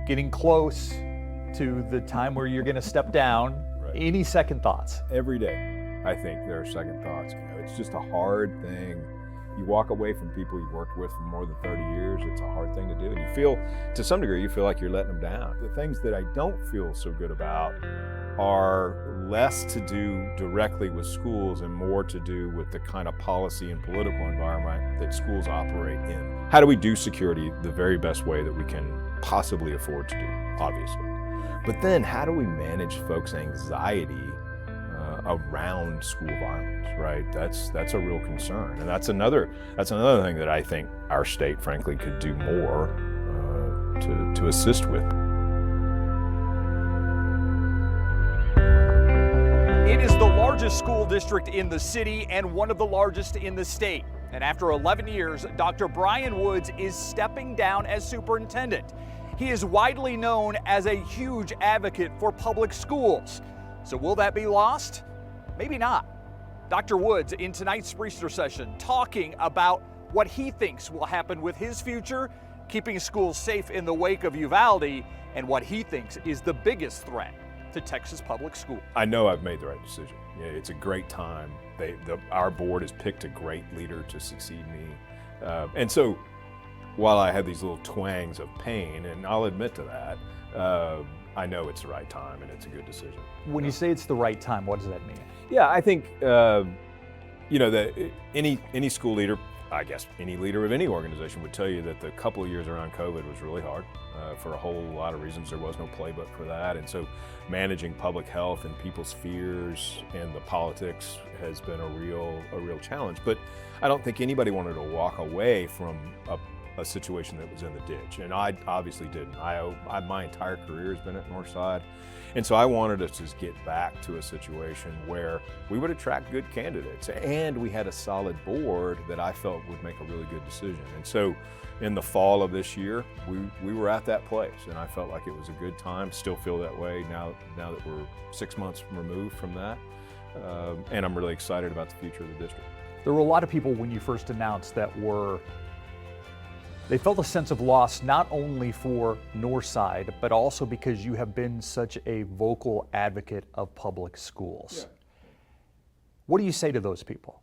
getting close to the time where you're going to step down. Right. Any second thoughts? Every day, I think there are second thoughts. It's just a hard thing. You walk away from people you've worked with for more than 30 years. It's a hard thing to do. And you feel, to some degree, you feel like you're letting them down. The things that I don't feel so good about are less to do directly with schools and more to do with the kind of policy and political environment that schools operate in. How do we do security the very best way that we can possibly afford to do, obviously? But then how do we manage folks' anxiety around school violence, right? That's a real concern. And that's another thing that I think our state, frankly, could do more to assist with. It is the largest school district in the city and one of the largest in the state. And after 11 years, Dr. Brian Woods is stepping down as superintendent. He is widely known as a huge advocate for public schools. So will that be lost? Maybe not. Dr. Woods in tonight's Spriester Session talking about what he thinks will happen with his future, keeping schools safe in the wake of Uvalde, and what he thinks is the biggest threat to Texas public school. I know I've made the right decision. Yeah, it's a great time. Our board has picked a great leader to succeed me. And so while I have these little twangs of pain, and I'll admit to that, I know it's the right time and it's a good decision. When you say it's the right time, what does that mean? Yeah, I think, that any school leader, I guess any leader of any organization would tell you that the couple of years around COVID was really hard for a whole lot of reasons. There was no playbook for that. And so managing public health and people's fears and the politics has been a real challenge. But I don't think anybody wanted to walk away from a situation that was in the ditch. And I obviously didn't. My entire career has been at Northside. And so I wanted us to just get back to a situation where we would attract good candidates and we had a solid board that I felt would make a really good decision. And so in the fall of this year, we were at that place and I felt like it was a good time, still feel that way now that we're 6 months removed from that. And I'm really excited about the future of the district. There were a lot of people when you first announced that they felt a sense of loss, not only for Northside, but also because you have been such a vocal advocate of public schools. Yeah. What do you say to those people?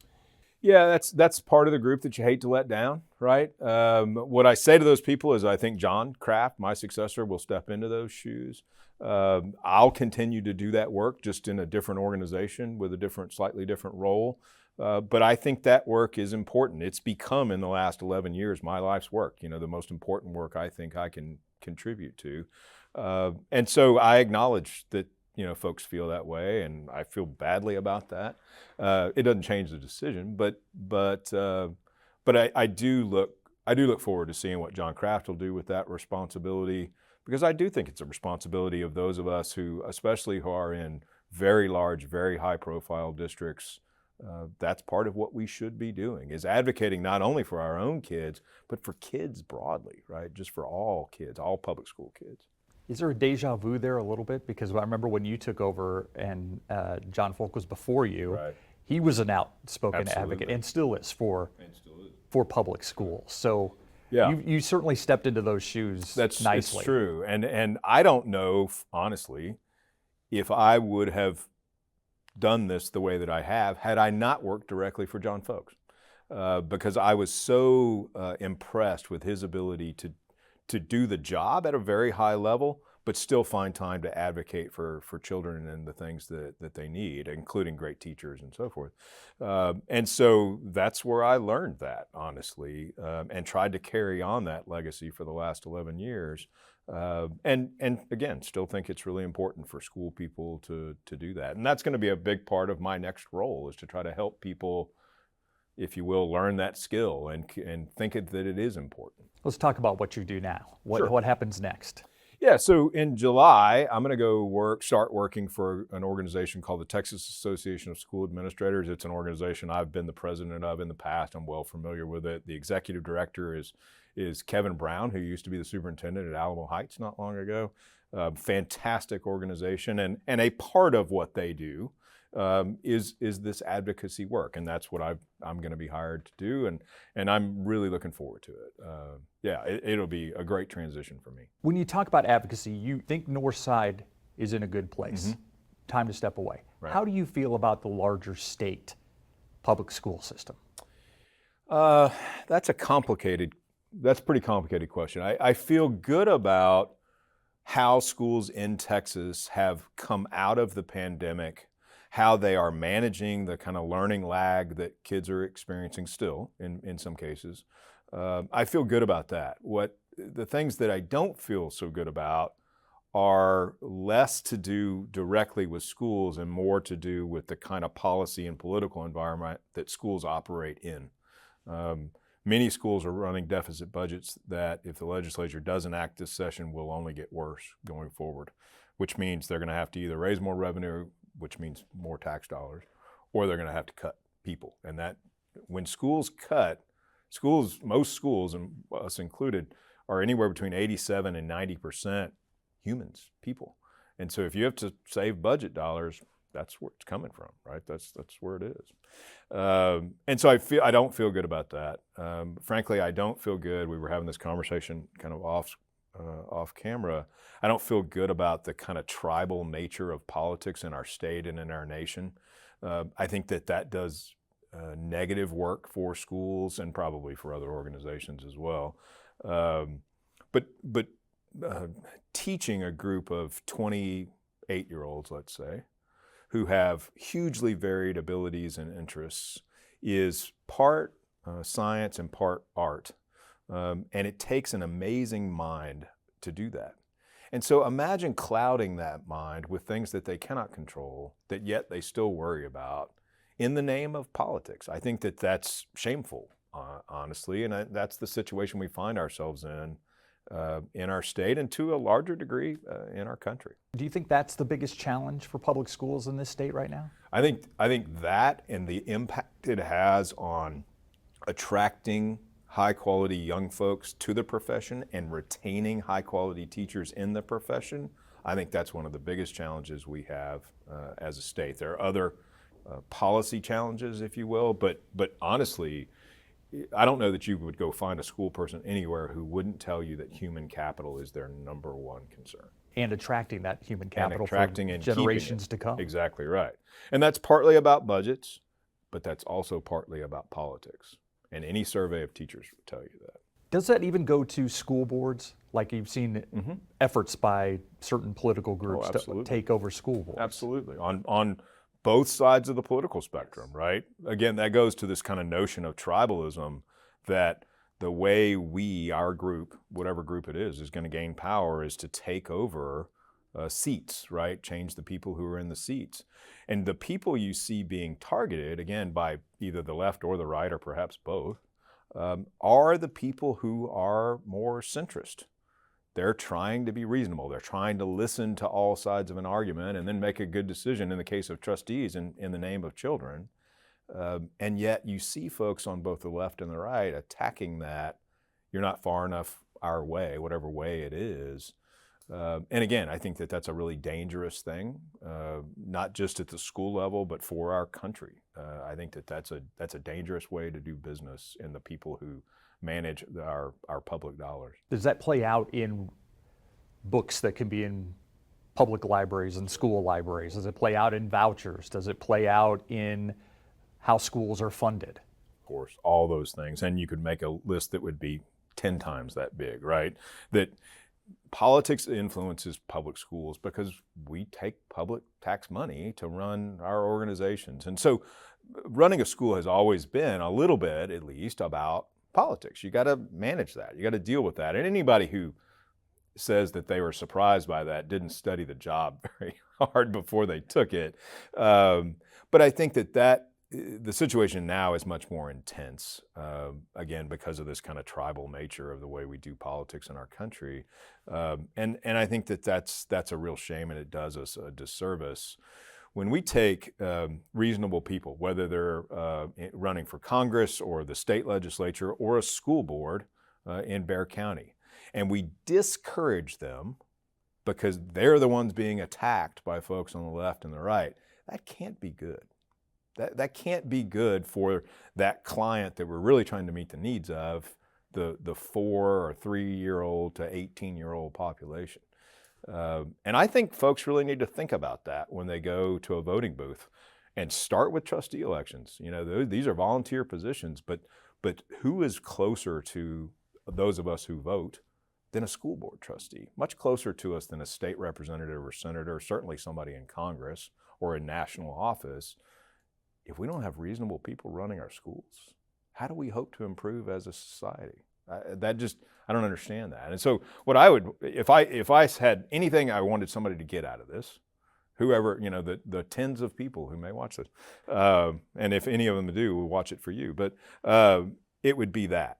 Yeah, that's part of the group that you hate to let down, right? What I say to those people is I think John Kraft, my successor, will step into those shoes. I'll continue to do that work just in a different organization with a slightly different role. But I think that work is important. It's become, in the last 11 years, my life's work, the most important work I think I can contribute to. And so I acknowledge that, folks feel that way, and I feel badly about that. It doesn't change the decision, but I do look forward to seeing what John Kraft will do with that responsibility, because I do think it's a responsibility of those of us especially who are in very large, very high-profile districts. That's part of what we should be doing, is advocating not only for our own kids, but for kids broadly, right? Just for all kids, all public school kids. Is there a deja vu there a little bit? Because I remember when you took over and John Folk was before you, right. He was an outspoken Absolutely. advocate and still is for public schools. So yeah. you certainly stepped into those shoes nicely. It's true. And I don't know, honestly, if I would have done this the way that I have had I not worked directly for John Folks, because I was so impressed with his ability to do the job at a very high level, but still find time to advocate for children and the things that they need, including great teachers and so forth. And so that's where I learned that, honestly, and tried to carry on that legacy for the last 11 years. And again, still think it's really important for school people to do that. And that's going to be a big part of my next role, is to try to help people, if you will, learn that skill and think that it is important. Let's talk about what you do now. Sure. What happens next? Yeah, so in July, I'm going to start working for an organization called the Texas Association of School Administrators. It's an organization I've been the president of in the past. I'm well familiar with it. The executive director is Kevin Brown, who used to be the superintendent at Alamo Heights not long ago. Fantastic organization, and a part of what they do is this advocacy work, and that's what I'm going to be hired to do, and I'm really looking forward to it. It'll be a great transition for me. When you talk about advocacy, you think Northside is in a good place. Mm-hmm. Time to step away. Right. How do you feel about the larger state public school system? That's a pretty complicated question. I feel good about how schools in Texas have come out of the pandemic, how they are managing the kind of learning lag that kids are experiencing still in some cases. I feel good about that. The things that I don't feel so good about are less to do directly with schools and more to do with the kind of policy and political environment that schools operate in. Many schools are running deficit budgets that, if the legislature doesn't act this session, will only get worse going forward, which means they're going to have to either raise more revenue, which means more tax dollars, or they're going to have to cut people. And that, when schools cut, most schools, and us included, are anywhere between 87 and 90% humans, people. And so if you have to save budget dollars, that's where it's coming from, right? That's where it is. And so I don't feel good about that. Frankly, I don't feel good. We were having this conversation kind of off camera. I don't feel good about the kind of tribal nature of politics in our state and in our nation. I think that does negative work for schools and probably for other organizations as well. But teaching a group of 28-year-olds, let's say, who have hugely varied abilities and interests is part science and part art. And it takes an amazing mind to do that. And so imagine clouding that mind with things that they cannot control, that yet they still worry about in the name of politics. I think that's shameful, honestly, and that's the situation we find ourselves in our state and to a larger degree in our country. Do you think that's the biggest challenge for public schools in this state right now? I think that and the impact it has on attracting high-quality young folks to the profession and retaining high-quality teachers in the profession, I think that's one of the biggest challenges we have as a state. There are other policy challenges, if you will, but honestly, I don't know that you would go find a school person anywhere who wouldn't tell you that human capital is their number one concern. And attracting that human capital for and generations to come. Exactly right. And that's partly about budgets, but that's also partly about politics. And any survey of teachers will tell you that. Does that even go to school boards? Like you've seen efforts by certain political groups to take over school boards? Absolutely. On both sides of the political spectrum, right? Again, that goes to this kind of notion of tribalism, that the way our group, whatever group it is going to gain power is to take over seats, right? Change the people who are in the seats. And the people you see being targeted, again, by either the left or the right, or perhaps both, are the people who are more centrist. They're trying to be reasonable. They're trying to listen to all sides of an argument and then make a good decision in the case of trustees in the name of children. And yet you see folks on both the left and the right attacking that. You're not far enough our way, whatever way it is. And again, I think that's a really dangerous thing, not just at the school level, but for our country. I think that's a dangerous way to do business in the people who manage our public dollars. Does that play out in books that can be in public libraries and school libraries? Does it play out in vouchers? Does it play out in how schools are funded? Of course, all those things. And you could make a list that would be 10 times that big, right? That politics influences public schools because we take public tax money to run our organizations. And so running a school has always been a little bit, at least, about politics. You got to manage that. You got to deal with that. And anybody who says that they were surprised by that didn't study the job very hard before they took it. But I think that the situation now is much more intense, again, because of this kind of tribal nature of the way we do politics in our country. And I think that's a real shame, and it does us a disservice. When we take reasonable people, whether they're running for Congress or the state legislature or a school board in Bexar County, and we discourage them because they're the ones being attacked by folks on the left and the right, that can't be good. That can't be good for that client that we're really trying to meet the needs of, the 4 or 3-year-old to 18-year-old population. And I think folks really need to think about that when they go to a voting booth, and start with trustee elections. You know, these are volunteer positions, but who is closer to those of us who vote than a school board trustee? Much closer to us than a state representative or senator, certainly somebody in Congress or in national office. If we don't have reasonable people running our schools, how do we hope to improve as a society? I don't understand that. And so what I would, if I had anything I wanted somebody to get out of this, whoever, you know, the tens of people who may watch this, and if any of them do, we'll watch it for you, but it would be that.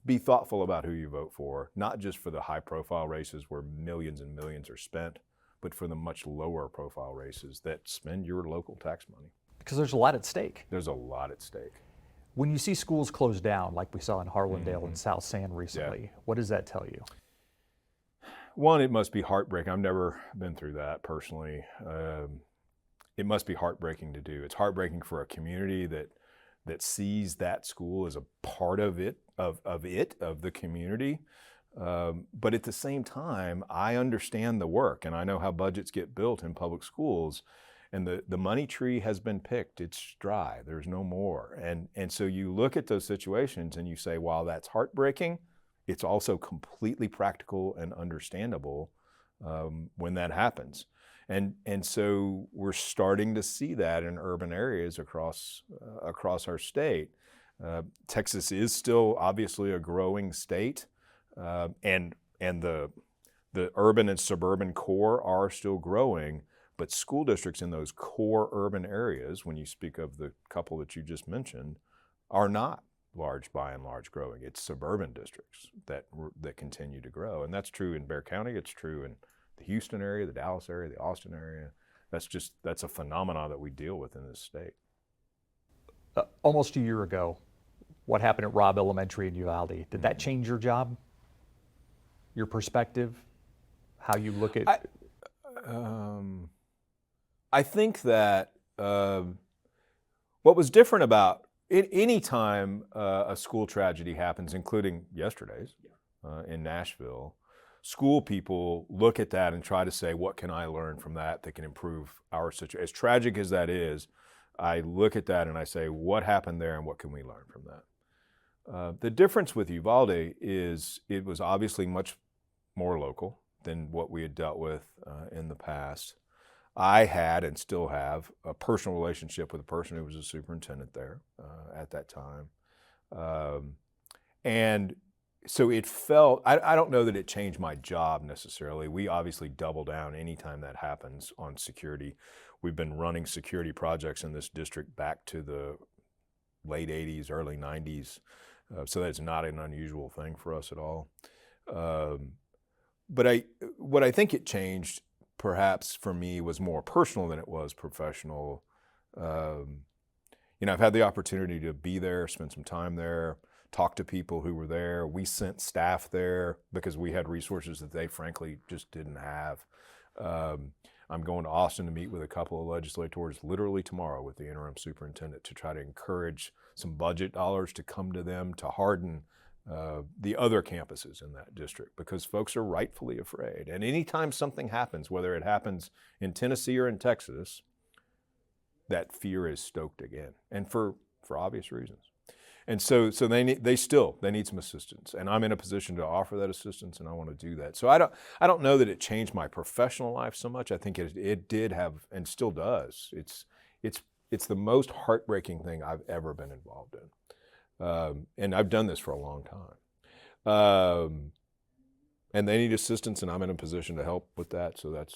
Be thoughtful about who you vote for, not just for the high profile races where millions and millions are spent, but for the much lower profile races that spend your local tax money. Because there's a lot at stake. There's a lot at stake. When you see schools close down, like we saw in Harlandale and South San recently, what does that tell you? One, it must be heartbreaking. I've never been through that personally. It must be heartbreaking to do. It's heartbreaking for a community that sees that school as a part of it, of the community. But at the same time, I understand the work, and I know how budgets get built in public schools. And the money tree has been picked. It's dry. There's no more. And so you look at those situations and you say, while that's heartbreaking, it's also completely practical and understandable when that happens. And so we're starting to see that in urban areas across our state. Texas is still obviously a growing state, and the urban and suburban core are still growing. But school districts in those core urban areas, when you speak of the couple that you just mentioned, are not by and large growing. It's suburban districts that continue to grow. And that's true in Bexar County. It's true in the Houston area, the Dallas area, the Austin area. That's a phenomenon that we deal with in this state. Almost a year ago, what happened at Robb Elementary in Uvalde, did that change your job? Your perspective? How you look at... I think that what was different about any time a school tragedy happens, including yesterday's in Nashville, school people look at that and try to say, what can I learn from that can improve our situation? As tragic as that is, I look at that and I say, what happened there and what can we learn from that? The difference with Uvalde is it was obviously much more local than what we had dealt with in the past. I had and still have a personal relationship with a person who was a superintendent there at that time. And so it felt, I don't know that it changed my job necessarily. We obviously double down anytime that happens on security. We've been running security projects in this district back to the late 80s, early 90s. So that's not an unusual thing for us at all. But what I think it changed perhaps for me was more personal than it was professional. I've had the opportunity to be there, spend some time there, talk to people who were there. We sent staff there because we had resources that they frankly just didn't have. I'm going to Austin to meet with a couple of legislators literally tomorrow with the interim superintendent to try to encourage some budget dollars to come to them to harden the other campuses in that district, because folks are rightfully afraid. And anytime something happens, whether it happens in Tennessee or in Texas, that fear is stoked again, and for obvious reasons. And so they need some assistance, and I'm in a position to offer that assistance, and I want to do that. So I don't know that it changed my professional life so much. I think it did have, and still does. It's the most heartbreaking thing I've ever been involved in. And I've done this for a long time. And they need assistance, and I'm in a position to help with that, so that's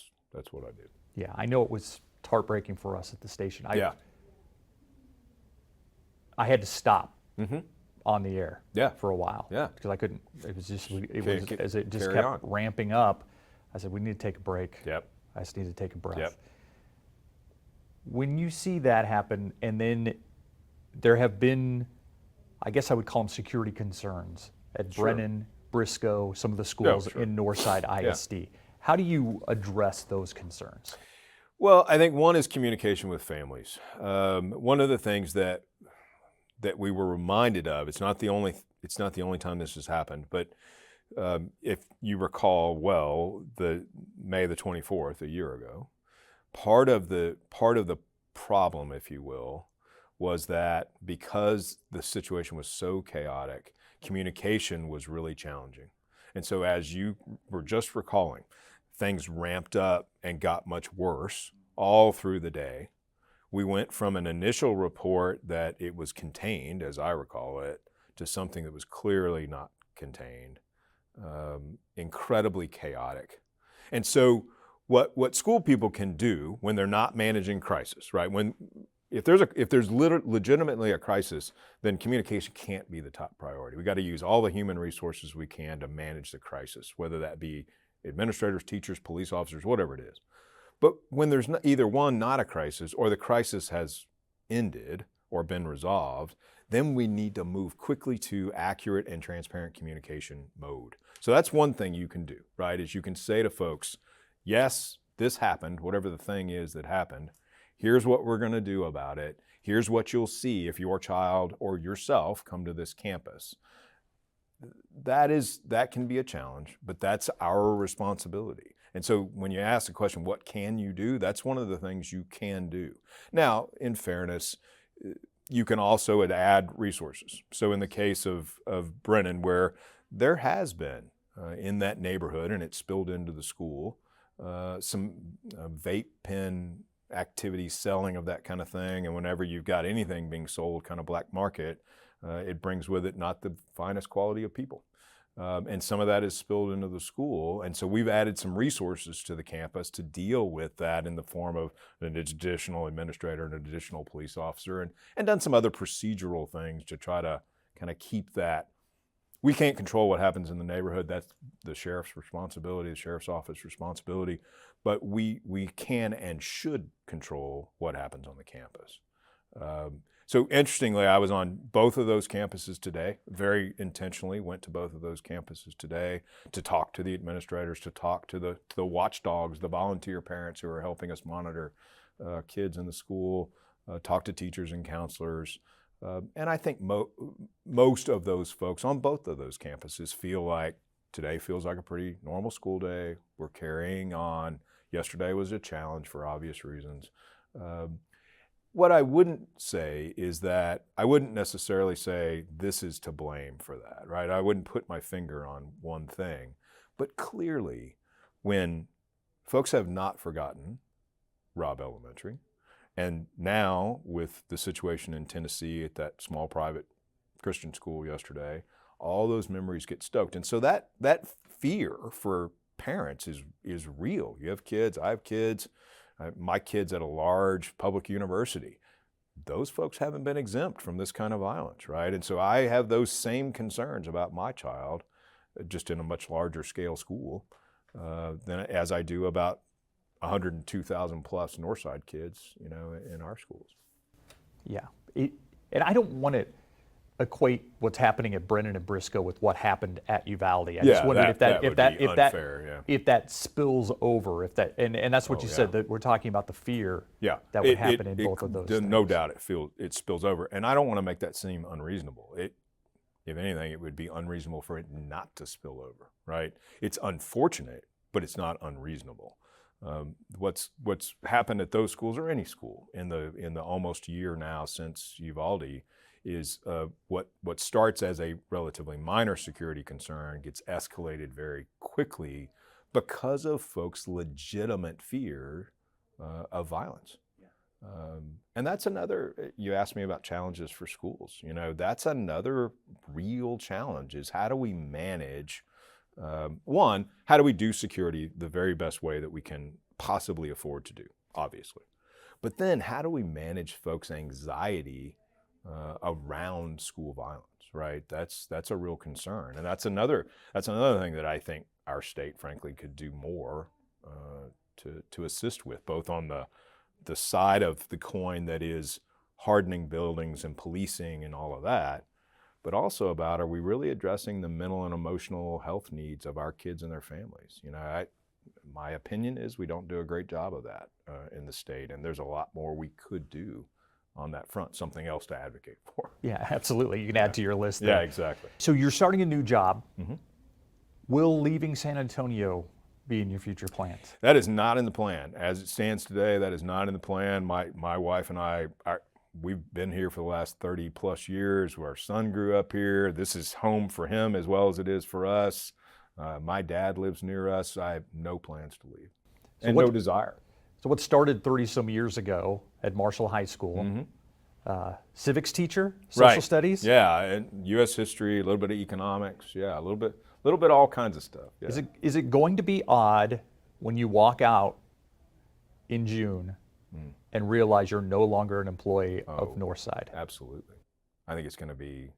what I do. Yeah, I know it was heartbreaking for us at the station. I had to stop on the air for a while because I couldn't. It was just as it just kept ramping up. I said, we need to take a break. I just need to take a breath. When you see that happen, and then there have been, I guess I would call them security concerns at Brennan, Briscoe, some of the schools in Northside ISD. How do you address those concerns? Well, I think one is communication with families. One of the things that we were reminded of, it's not the only time this has happened, but if you recall well, the May the 24th, a year ago, part of the problem, if you will, was that because the situation was so chaotic, communication was really challenging. And so as you were just recalling, things ramped up and got much worse all through the day. We went from an initial report that it was contained, as I recall it, to something that was clearly not contained, incredibly chaotic. And so what school people can do when they're not managing crisis, right? If there's legitimately a crisis, then communication can't be the top priority. We got to use all the human resources we can to manage the crisis, whether that be administrators, teachers, police officers, whatever it is. But when there's either one, not a crisis, or the crisis has ended or been resolved, then we need to move quickly to accurate and transparent communication mode. So that's one thing you can do, right? Is you can say to folks, yes, this happened, whatever the thing is that happened. Here's what we're going to do about it. Here's what you'll see if your child or yourself come to this campus. That can be a challenge, but that's our responsibility. And so when you ask the question, what can you do? That's one of the things you can do. Now, in fairness, you can also add resources. So in the case of Brennan, where there has been in that neighborhood, and it spilled into the school, some vape pen activity, selling of that kind of thing. And whenever you've got anything being sold kind of black market, it brings with it not the finest quality of people. And some of that is spilled into the school. And so we've added some resources to the campus to deal with that in the form of an additional administrator and an additional police officer, and done some other procedural things to try to kind of keep that. We can't control what happens in the neighborhood. That's the sheriff's responsibility, the sheriff's office responsibility. But we can and should control what happens on the campus. So interestingly, I was on both of those campuses today, very intentionally went to both of those campuses today to talk to the administrators, to talk to the watchdogs, the volunteer parents who are helping us monitor kids in the school, talk to teachers and counselors. And I think most of those folks on both of those campuses feel like today feels like a pretty normal school day. We're carrying on. Yesterday was a challenge for obvious reasons. What I wouldn't say is that I wouldn't necessarily say this is to blame for that, right? I wouldn't put my finger on one thing. But clearly, when folks have not forgotten Robb Elementary, and now with the situation in Tennessee at that small private Christian school yesterday, all those memories get stoked. And so that fear for parents is real. You have kids, I have kids. My kid's at a large public university. Those folks haven't been exempt from this kind of violence, right? And so I have those same concerns about my child, just in a much larger scale school, than as I do about 102,000 plus Northside kids, in our schools. Yeah, and I don't want to equate what's happening at Brennan and Briscoe with what happened at Uvalde. I just wondered if that spills over, and that's what you said, that we're talking about the fear that would happen in both of those things. No doubt it spills over, and I don't want to make that seem unreasonable. If anything, it would be unreasonable for it not to spill over, right? It's unfortunate, but it's not unreasonable. What's happened at those schools, or any school, in the almost year now since Uvalde, is what starts as a relatively minor security concern gets escalated very quickly because of folks' legitimate fear of violence. And that's another, you asked me about challenges for schools. That's another real challenge, is how do we manage, one, how do we do security the very best way that we can possibly afford to do, obviously. But then how do we manage folks' anxiety around school violence, right? That's a real concern, and that's another thing that I think our state, frankly, could do more to assist with, both on the side of the coin that is hardening buildings and policing and all of that, but also about, are we really addressing the mental and emotional health needs of our kids and their families? my opinion is we don't do a great job of that in the state, and there's a lot more we could do on that front, something else to advocate for. Yeah, absolutely. You can add to your list there. Yeah, exactly. So you're starting a new job. Will leaving San Antonio be in your future plans? That is not in the plan. As it stands today, that is not in the plan. My wife and I, we've been here for the last 30 plus years. Our son grew up here. This is home for him as well as it is for us. My dad lives near us. I have no plans to leave, and no desire. So what started 30-some years ago at Marshall High School, civics teacher, social studies? Yeah, and U.S. history, a little bit of economics. Yeah, a little bit all kinds of stuff. Yeah. Is it going to be odd when you walk out in June and realize you're no longer an employee of Northside? Absolutely. I think it's going to be,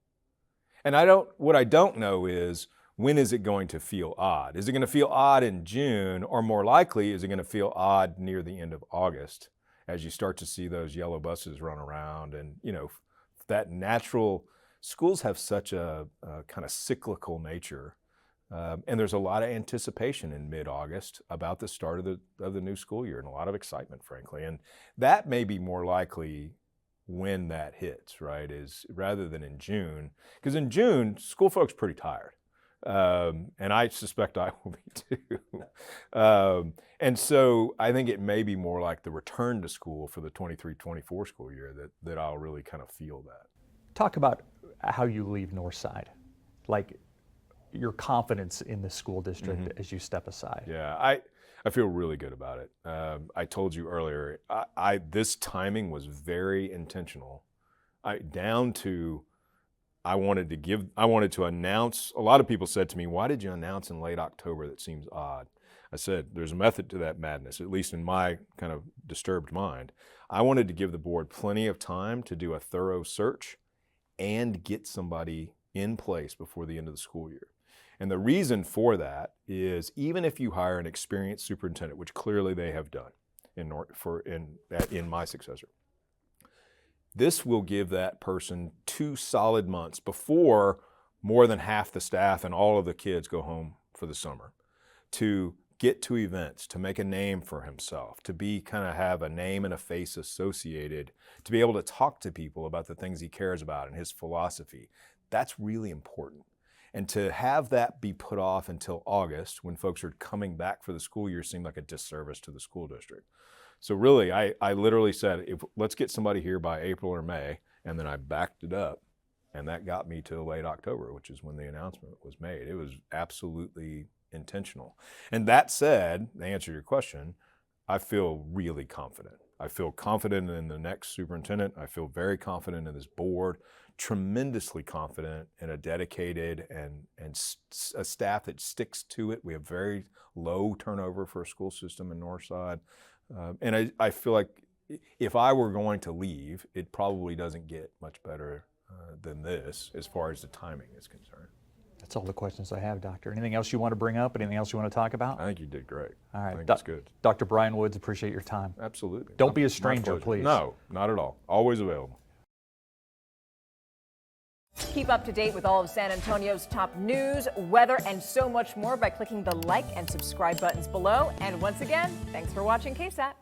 and what I don't know is, when is it going to feel odd? Is it going to feel odd in June, or more likely, is it going to feel odd near the end of August as you start to see those yellow buses run around? And, that natural, schools have such a kind of cyclical nature. And there's a lot of anticipation in mid-August about the start of the new school year, and a lot of excitement, frankly. And that may be more likely when that hits, right, is rather than in June. Because in June, school folks are pretty tired. And I suspect I will be too. And so I think it may be more like the return to school for the 23-24 school year that I'll really kind of feel that. Talk about how you leave Northside, like your confidence in the school district as you step aside. Yeah, I feel really good about it. I told you earlier, this timing was very intentional. I wanted to announce. A lot of people said to me, why did you announce in late October? That seems odd. I said, there's a method to that madness, at least in my kind of disturbed mind. I wanted to give the board plenty of time to do a thorough search and get somebody in place before the end of the school year. And the reason for that is, even if you hire an experienced superintendent, which clearly they have done in my successor, this will give that person 2 solid months before more than half the staff and all of the kids go home for the summer to get to events, to make a name for himself, to have a name and a face associated, to be able to talk to people about the things he cares about and his philosophy. That's really important. And to have that be put off until August, when folks are coming back for the school year, seemed like a disservice to the school district. So really, I literally said, let's get somebody here by April or May, and then I backed it up, and that got me to late October, which is when the announcement was made. It was absolutely intentional. And that said, to answer your question, I feel really confident. I feel confident in the next superintendent. I feel very confident in this board, tremendously confident in a dedicated and a staff that sticks to it. We have very low turnover for a school system in Northside. And I feel like if I were going to leave, it probably doesn't get much better than this as far as the timing is concerned. That's all the questions I have, Doctor. Anything else you want to bring up? Anything else you want to talk about? I think you did great. All right. I think that's good. Dr. Brian Woods, appreciate your time. Absolutely. Don't be a stranger, please. No, not at all. Always available. Keep up to date with all of San Antonio's top news, weather, and so much more by clicking the like and subscribe buttons below. And once again, thanks for watching KSAT.